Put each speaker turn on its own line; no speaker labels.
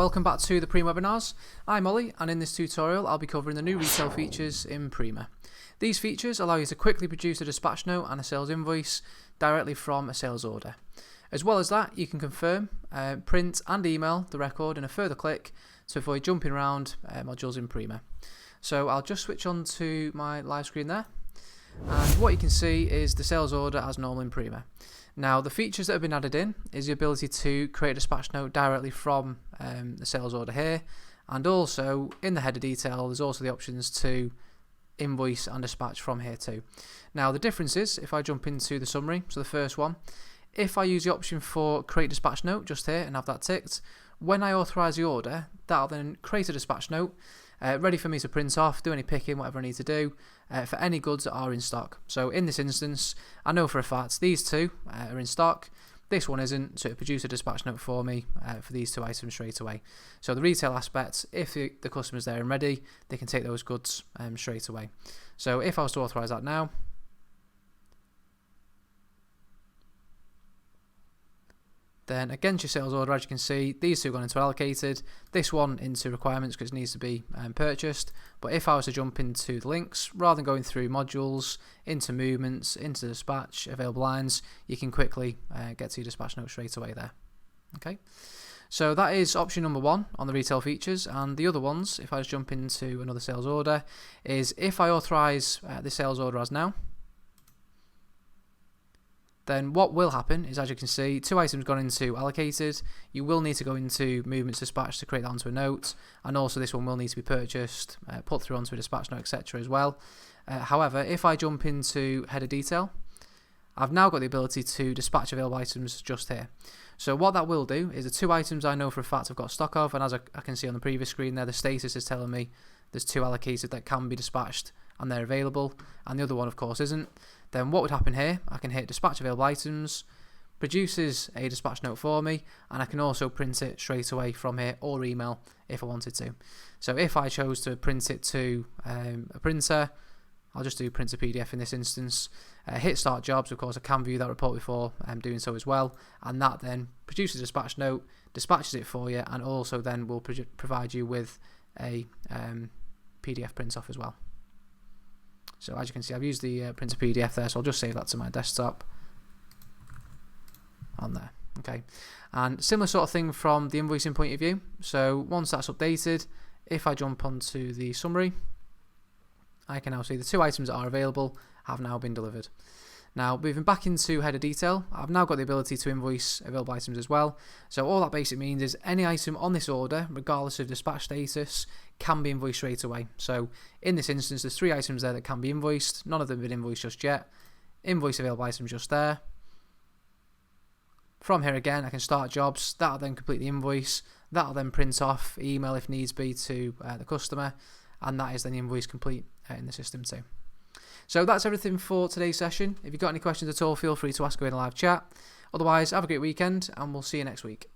Welcome back to the Prima webinars. I'm Ollie, and in this tutorial I'll be covering the new retail features in Prima. These features allow you to quickly produce a dispatch note and a sales invoice directly from a sales order. As well as that, you can confirm, print and email the record in a further click to avoid jumping around modules in Prima. So I'll just switch on to my live screen there, and what you can see is the sales order as normal in Prima. Now, the features that have been added in is the ability to create a dispatch note directly from the sales order here, and also in the header detail there's also the options to invoice and dispatch from here too. Now, the difference is if I jump into the summary, so the first one, if I use the option for create dispatch note just here and have that ticked, when I authorize the order, that'll then create a dispatch note ready for me to print off, do any picking, whatever I need to do for any goods that are in stock. So in this instance, I know for a fact these two are in stock, this one isn't, so it produce a dispatch note for me for these two items straight away. So the retail aspect, if the customer's there and ready, they can take those goods straight away. So if I was to authorize that now, then against your sales order, as you can see, these two have gone into allocated, this one into requirements because it needs to be purchased. But if I was to jump into the links, rather than going through modules, into movements, into dispatch, available lines, you can quickly get to your dispatch note straight away there. Okay, so that is option number one on the retail features. And the other ones, if I just jump into another sales order, is if I authorize the sales order as now, then what will happen is, as you can see, two items gone into allocated. You will need to go into movements dispatch to create that onto a note, and also this one will need to be purchased, put through onto a dispatch note, etc. as well. However, if I jump into header detail, I've now got the ability to dispatch available items just here. So what that will do is the two items I know for a fact I've got stock of, and as I can see on the previous screen there, the status is telling me there's two allocated that can be dispatched and they're available, and the other one of course isn't. Then what would happen here, I can hit dispatch available items, produces a dispatch note for me, and I can also print it straight away from here or email if I wanted to. So if I chose to print it to a printer, I'll just do print to PDF in this instance, hit start jobs. Of course I can view that report before doing so as well, and that then produces a dispatch note, dispatches it for you, and also then will provide you with a PDF print off as well. So as you can see, I've used the print to PDF there, so I'll just save that to my desktop on there. Okay, and similar sort of thing from the invoicing point of view. So once that's updated, if I jump onto the summary, I can now see the two items that are available have now been delivered. Now, moving back into header detail, I've now got the ability to invoice available items as well. So all that basically means is any item on this order, regardless of dispatch status, can be invoiced straight away. So in this instance, there's three items there that can be invoiced. None of them have been invoiced just yet. Invoice available items just there. From here again, I can start jobs. That'll then complete the invoice. That'll then print off, email if needs be to the customer. And that is then the invoice complete in the system too. So that's everything for today's session. If you've got any questions at all, feel free to ask away in the live chat. Otherwise, have a great weekend, and we'll see you next week.